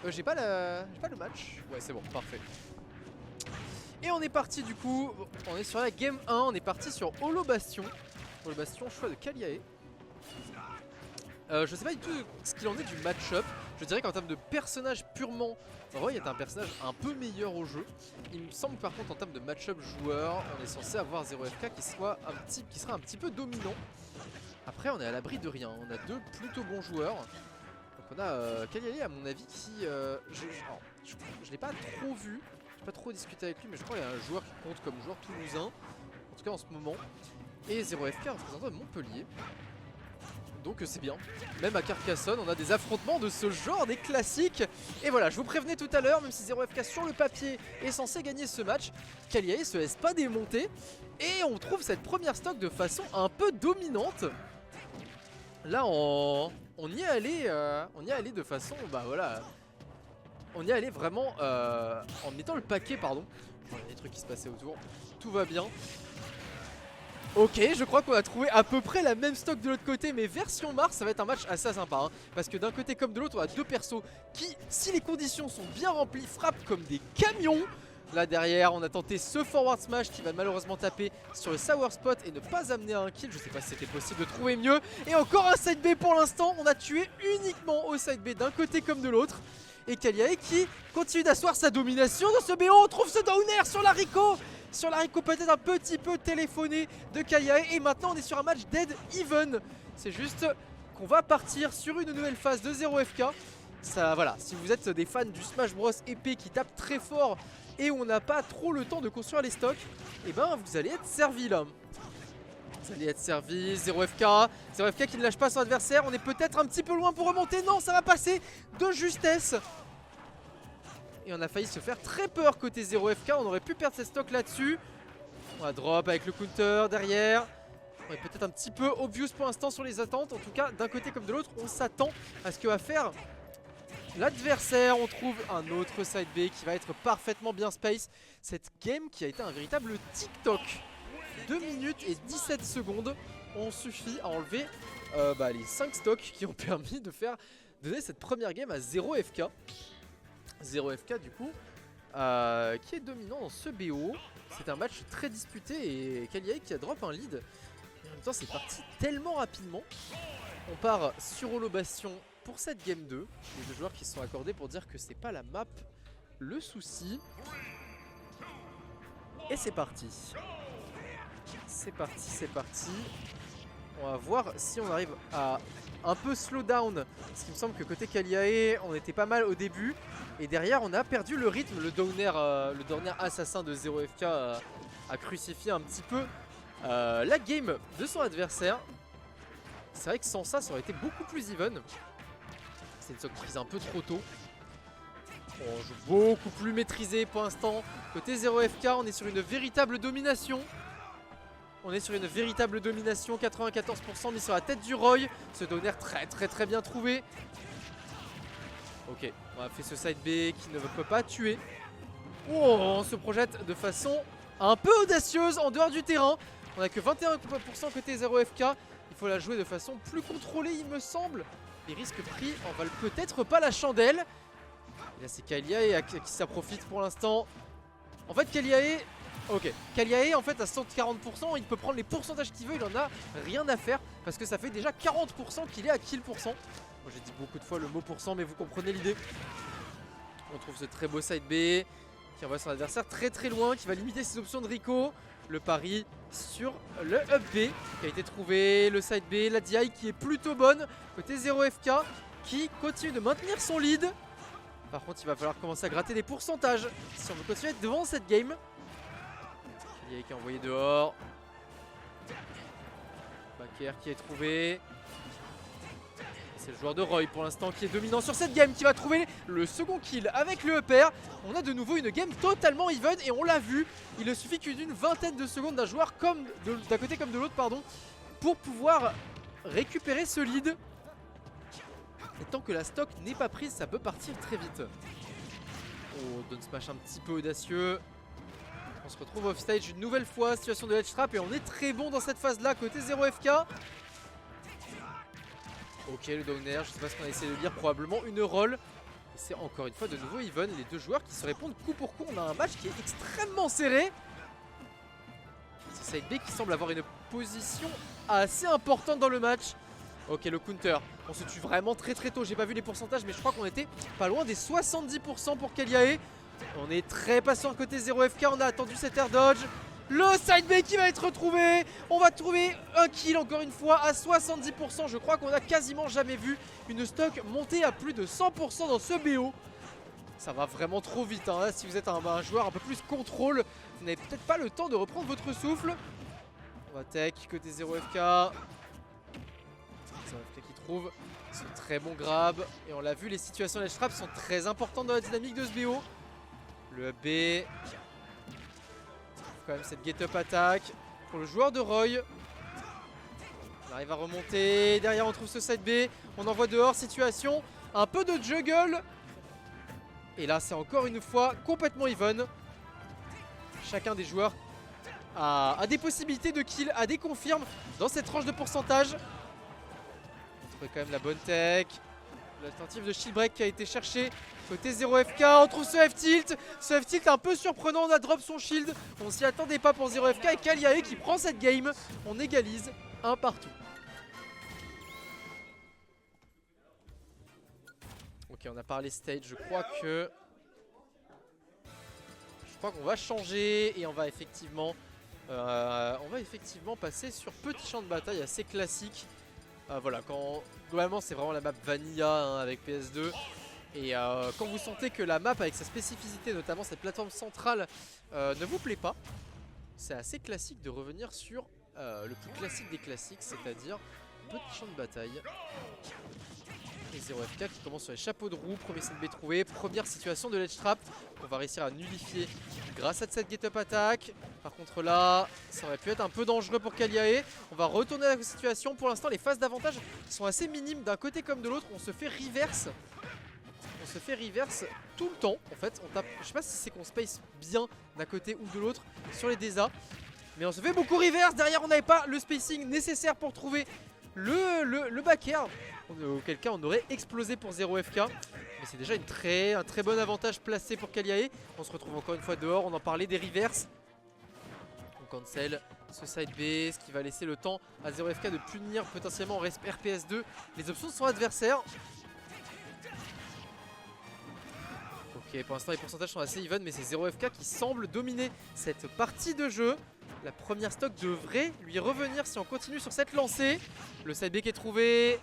J'ai pas le match. Ouais, c'est bon, parfait. Et on est parti du coup, on est sur la game 1, on est parti sur Holo Bastion. Holo Bastion, choix de Kaliae. Je sais pas du tout ce qu'il en est du match-up. Je dirais qu'en termes de personnage purement, Roy est un personnage un peu meilleur au jeu. Il me semble par contre en termes de match-up joueur, on est censé avoir 0FK qui sera un petit peu dominant. Après on est à l'abri de rien, on a deux plutôt bons joueurs. Donc on a Kaliae à mon avis qui... je l'ai pas trop vu, j'ai pas trop discuté avec lui, mais je crois qu'il y a un joueur qui compte comme joueur toulousain. En tout cas en ce moment. Et 0FK représentant de Montpellier. Donc c'est bien. Même à Carcassonne, on a des affrontements de ce genre, des classiques. Et voilà, je vous prévenais tout à l'heure, même si 0FK sur le papier est censé gagner ce match, Kaliae se laisse pas démonter. Et on trouve cette première stock de façon un peu dominante. Là, on y est allé de façon, bah voilà, on y est allé vraiment en mettant le paquet, pardon. Il y a des trucs qui se passaient autour, tout va bien. Ok, je crois qu'on a trouvé à peu près la même stock de l'autre côté, mais version Mars, ça va être un match assez sympa, hein, parce que d'un côté comme de l'autre, on a deux persos qui, si les conditions sont bien remplies, frappent comme des camions. Là derrière, on a tenté ce forward smash qui va malheureusement taper sur le sour spot et ne pas amener un kill. Je sais pas si c'était possible de trouver mieux. Et encore un side B pour l'instant, on a tué uniquement au side B d'un côté comme de l'autre. Et Kaliae qui continue d'asseoir sa domination dans ce BO. On trouve ce downer sur la Rico. Sur la Rico peut-être un petit peu téléphoné de Kaliae. Et maintenant on est sur un match dead even. C'est juste qu'on va partir sur une nouvelle phase de 0FK. Ça, voilà, si vous êtes des fans du Smash Bros épée qui tape très fort et où on n'a pas trop le temps de construire les stocks, et ben vous allez être servi là. Vous allez être servi, 0FK. 0FK qui ne lâche pas son adversaire. On est peut-être un petit peu loin pour remonter. Non, ça va passer de justesse. Et on a failli se faire très peur côté 0FK. On aurait pu perdre ses stocks là-dessus. On va drop avec le counter derrière. On est peut-être un petit peu obvious pour l'instant sur les attentes. En tout cas, d'un côté comme de l'autre, on s'attend à ce que va faire l'adversaire. On trouve un autre side B qui va être parfaitement bien space. Cette game qui a été un véritable TikTok. 2 minutes et 17 secondes ont suffi à enlever les 5 stocks qui ont permis de donner cette première game à 0FK. 0FK du coup qui est dominant dans ce BO. C'est un match très disputé et Kaliae qui a drop un lead. Et en même temps c'est parti tellement rapidement. On part sur Holo Bastion pour cette game 2. Les deux joueurs qui se sont accordés pour dire que c'est pas la map le souci. Et c'est parti. C'est parti, c'est parti. On va voir si on arrive à un peu slow down. Parce qu'il me semble que côté Kaliae, on était pas mal au début. Et derrière, on a perdu le rythme. Le downer assassin de 0FK a crucifié un petit peu la game de son adversaire. C'est vrai que sans ça, ça aurait été beaucoup plus even. C'est une stock prise un peu trop tôt. On joue beaucoup plus maîtrisé pour l'instant. Côté 0FK, on est sur une véritable domination. On est sur une véritable domination, 94% mis sur la tête du Roy. Ce downer très bien trouvé. Ok, on a fait ce side B qui ne peut pas tuer. Oh, on se projette de façon un peu audacieuse en dehors du terrain. On a que 21% côté 0FK. Il faut la jouer de façon plus contrôlée il me semble. Les risques pris en valent peut-être pas la chandelle. Et là c'est Kaliae qui ça profite pour l'instant. En fait Kaliae... Ok, Kaliae en fait à 140%, il peut prendre les pourcentages qu'il veut, il en a rien à faire parce que ça fait déjà 40% qu'il est à kill pourcent. Moi j'ai dit beaucoup de fois le mot pourcent mais vous comprenez l'idée. On trouve ce très beau side B qui envoie son adversaire très loin, qui va limiter ses options de Rico. Le pari sur le up B qui a été trouvé, le side B, la DI qui est plutôt bonne. Côté 0FK qui continue de maintenir son lead. Par contre il va falloir commencer à gratter des pourcentages si on veut continuer à être devant cette game. Kaliae qui est envoyé dehors. Baker qui est trouvé. C'est le joueur de Roy pour l'instant qui est dominant sur cette game, qui va trouver le second kill avec le upper. On a de nouveau une game totalement even et on l'a vu. Il ne suffit qu'une vingtaine de secondes d'un joueur comme d'un côté comme de l'autre pour pouvoir récupérer ce lead. Et tant que la stock n'est pas prise, ça peut partir très vite. Oh, down smash un petit peu audacieux. On se retrouve off stage une nouvelle fois, situation de ledge trap et on est très bon dans cette phase là côté 0FK. Ok le downer, je sais pas ce qu'on a essayé de lire, probablement une roll. Et C'est encore une fois de nouveau even, les deux joueurs qui se répondent coup pour coup. On a un match qui est extrêmement serré. C'est Side B qui semble avoir une position assez importante dans le match. Ok, le counter, on se tue vraiment très tôt. J'ai pas vu les pourcentages, mais je crois qu'on était pas loin des 70% pour Kaliae. On est très patient côté 0FK, on a attendu cet air dodge. Le side B qui va être retrouvé. On va trouver un kill encore une fois à 70%. Je crois qu'on a quasiment jamais vu une stock monter à plus de 100% dans ce BO. Ça va vraiment trop vite, hein. Là, si vous êtes un joueur un peu plus contrôle, vous n'avez peut-être pas le temps de reprendre votre souffle. On va tech côté 0FK. 0FK qui trouve ce très bon grab. Et on l'a vu, les situations ledge trap sont très importantes dans la dynamique de ce BO. Le B. Quand même cette get up attaque pour le joueur de Roy. On arrive à remonter. Derrière on trouve ce side B. On envoie dehors, situation. Un peu de juggle. Et là c'est encore une fois complètement even. Chacun des joueurs a des possibilités de kill, a des confirmes dans cette tranche de pourcentage. On trouve quand même la bonne tech. La tentative de shield break qui a été cherchée côté 0FK, on trouve ce F-tilt. Ce F-tilt un peu surprenant, on a drop son shield. On s'y attendait pas pour 0FK et Kaliae qui prend cette game. On égalise un partout. Ok, on a parlé stage, je crois qu'on va changer et on va effectivement passer sur petit champ de bataille assez classique. Voilà, globalement c'est vraiment la map vanilla hein, avec PS2. Et quand vous sentez que la map avec sa spécificité, notamment cette plateforme centrale, ne vous plaît pas, c'est assez classique de revenir sur le plus classique des classiques, c'est-à-dire petit champ de bataille. Et 0FK qui commence sur les chapeaux de roue, premier set B trouvé, première situation de ledge trap qu'on va réussir à nullifier grâce à cette get up attack. Par contre là, ça aurait pu être un peu dangereux pour Kaliae. On va retourner à la situation, pour l'instant les phases d'avantage sont assez minimes d'un côté comme de l'autre, on se fait reverse. On se fait reverse tout le temps en fait, on tape, je sais pas si c'est qu'on space bien d'un côté ou de l'autre sur les désas. Mais on se fait beaucoup reverse, derrière on n'avait pas le spacing nécessaire pour trouver le back air. Auquel cas on aurait explosé pour 0FK. Mais c'est déjà un très bon avantage placé pour Kaliae. On se retrouve encore une fois dehors, on en parlait des reverses. On cancel ce side B, ce qui va laisser le temps à 0FK de punir potentiellement en RPS2 les options de son adversaire. Ok, pour l'instant les pourcentages sont assez even, mais c'est 0FK qui semble dominer cette partie de jeu. La première stock devrait lui revenir si on continue sur cette lancée. Le side B qui est trouvé.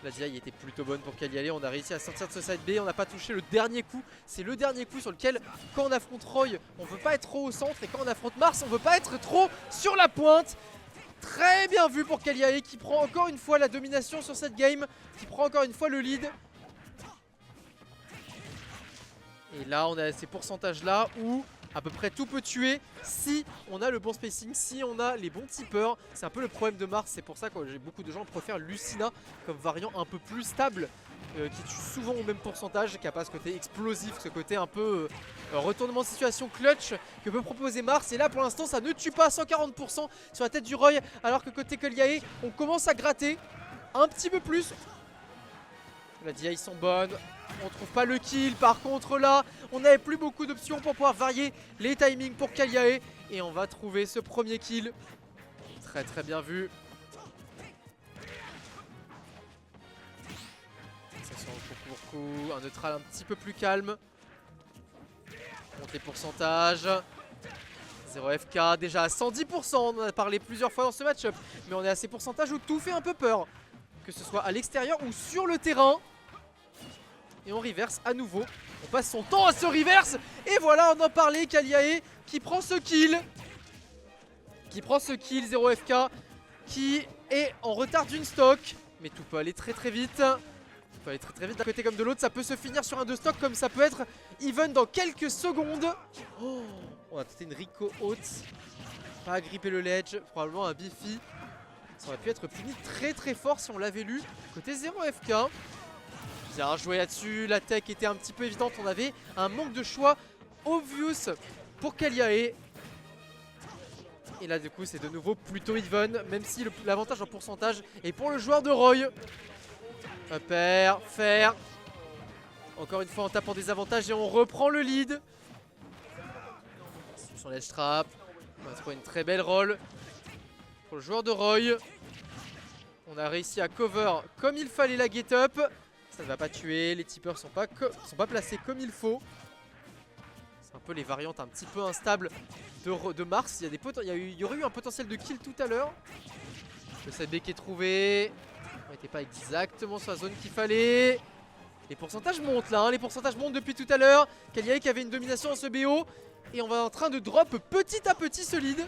La DI était plutôt bonne pour Kaliae, on a réussi à sortir de ce side B, on n'a pas touché le dernier coup. C'est le dernier coup sur lequel, quand on affronte Roy, on veut pas être trop au centre. Et quand on affronte Mars, on veut pas être trop sur la pointe. Très bien vu pour Kaliae qui prend encore une fois la domination sur cette game, qui prend encore une fois le lead. Et là on a ces pourcentages là où à peu près tout peut tuer si on a le bon spacing, si on a les bons tipeurs. C'est un peu le problème de Mars, c'est pour ça que beaucoup de gens préfèrent Lucina comme variant un peu plus stable, qui tue souvent au même pourcentage, qui n'a pas ce côté explosif, ce côté un peu retournement de situation clutch que peut proposer Mars. Et là pour l'instant ça ne tue pas, 140% sur la tête du Roy, alors que côté Kaliae on commence à gratter un petit peu plus. La DI sont bonnes. On trouve pas le kill, par contre là on n'avait plus beaucoup d'options pour pouvoir varier les timings pour Kaliae. Et on va trouver ce premier kill. Très bien vu. Ça sort au coup, un neutral un petit peu plus calme. On monte les pourcentages. 0FK déjà à 110%, on en a parlé plusieurs fois dans ce match-up. Mais on est à ces pourcentages où tout fait un peu peur. Que ce soit à l'extérieur ou sur le terrain. Et on reverse à nouveau. On passe son temps à se reverse. Et voilà, on en parlait, Kaliae qui prend ce kill. 0FK qui est en retard d'une stock. Mais tout peut aller très vite. Tout peut aller très vite d'un côté comme de l'autre. Ça peut se finir sur un 2 stock comme ça peut être even dans quelques secondes. Oh, on a tenté une Rico haute. Pas à gripper le ledge. Probablement un Biffy. Ça aurait pu être puni très fort si on l'avait lu. Côté 0FK. Bien joué là-dessus, la tech était un petit peu évidente, on avait un manque de choix obvious pour Kaliae. Et là du coup c'est de nouveau plutôt even, même si l'avantage en pourcentage est pour le joueur de Roy. Upper, fair. Encore une fois en tapant des avantages et on reprend le lead. Sur l'edge trap. On va trouver une très belle roll pour le joueur de Roy. On a réussi à cover comme il fallait la get up. Ça ne va pas tuer, les tipeurs sont pas placés comme il faut. C'est un peu les variantes un petit peu instables de Mars. Il y aurait eu un potentiel de kill tout à l'heure. Le side B qui est trouvé. On n'était pas exactement sur la zone qu'il fallait. Les pourcentages montent là, hein. Les pourcentages montent depuis tout à l'heure. Kaliae qui avait une domination en ce BO. Et on va en train de drop petit à petit ce lead.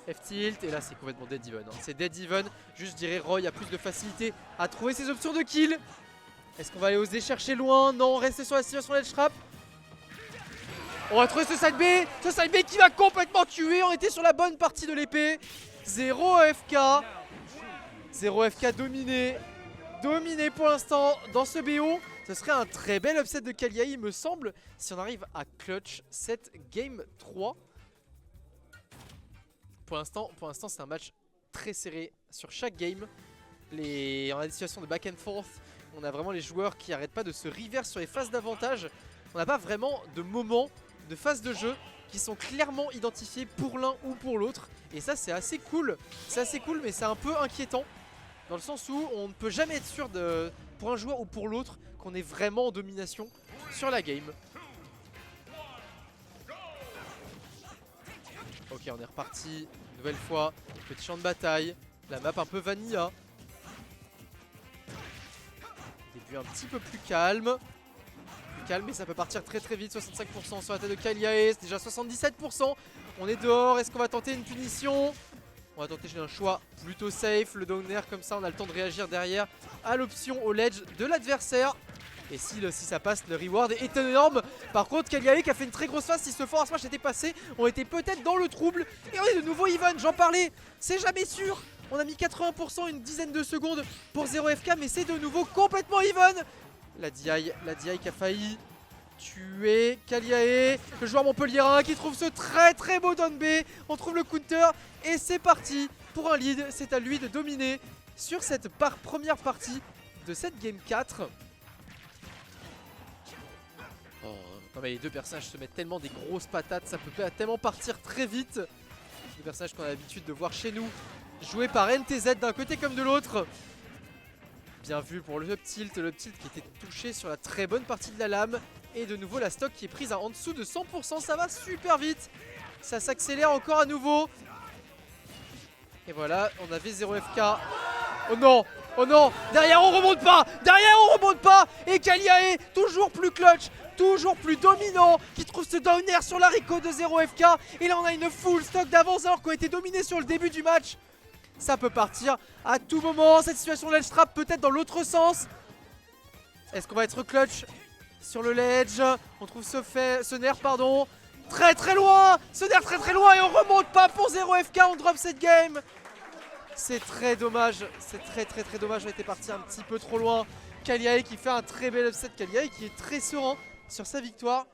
F-tilt, et là c'est complètement dead even, hein. C'est dead even. Juste je dirais Roy a plus de facilité à trouver ses options de kill. Est-ce qu'on va aller oser chercher loin? Non, rester sur la situation de l'edge trap. On va trouver ce side B. Ce side B qui va complètement tuer. On était sur la bonne partie de l'épée. 0 AFK. 0 AFK dominé. Dominé pour l'instant dans ce BO. Ce serait un très bel upset de Kaliae, il me semble, si on arrive à clutch cette game 3. Pour l'instant, c'est un match très serré sur chaque game. On a des situations de back and forth. On a vraiment les joueurs qui n'arrêtent pas de se reverse sur les phases d'avantage. On n'a pas vraiment de moments de phase de jeu qui sont clairement identifiés pour l'un ou pour l'autre. Et ça, c'est assez cool. C'est assez cool, mais c'est un peu inquiétant. Dans le sens où on ne peut jamais être sûr pour un joueur ou pour l'autre qu'on est vraiment en domination sur la game. Ok, on est reparti une nouvelle fois. Petit champ de bataille. La map un peu vanilla. Début un petit peu plus calme. Mais ça peut partir très très vite. 65% sur la tête de Kaliae. C'est déjà 77%. On est dehors. Est-ce qu'on va tenter une punition? On va tenter un choix plutôt safe. Le downer comme ça on a le temps de réagir derrière à l'option au ledge de l'adversaire. Et si ça passe, le reward est énorme. Par contre Kaliae qui a fait une très grosse phase. Si ce force match était passé, on était peut-être dans le trouble. Et on est de nouveau even, j'en parlais. C'est jamais sûr. On a mis 80% une dizaine de secondes pour 0 FK. Mais c'est de nouveau complètement even. La DI qui a failli tuer Kaliae. Le joueur montpelliérain qui trouve ce très très beau down B. On trouve le counter et c'est parti pour un lead. C'est à lui de dominer sur cette première partie de cette game 4. Oh, non mais les deux personnages se mettent tellement des grosses patates. Ça peut tellement partir très vite. Les personnages qu'on a l'habitude de voir chez nous, joués par NTZ d'un côté comme de l'autre. Bien vu pour le up tilt qui était touché sur la très bonne partie de la lame. Et de nouveau la stock qui est prise en dessous de 100%, ça va super vite. Ça s'accélère encore à nouveau. Et voilà, on avait 0 FK. Oh non, oh non, derrière on remonte pas. Et Kaliae, toujours plus clutch, toujours plus dominant, qui trouve ce downer sur l'haricot de 0 FK. Et là on a une full stock d'avance alors qu'on était dominé sur le début du match. Ça peut partir à tout moment. Cette situation de ledge trap peut-être dans l'autre sens. Est-ce qu'on va être clutch sur le ledge? On trouve ce nerf, pardon. Très très loin. Ce nerf très très loin et on remonte pas pour 0 FK. On drop cette game. C'est très dommage. C'est très dommage. On était parti un petit peu trop loin. Kaliae qui fait un très bel upset. Kaliae qui est très serein sur sa victoire.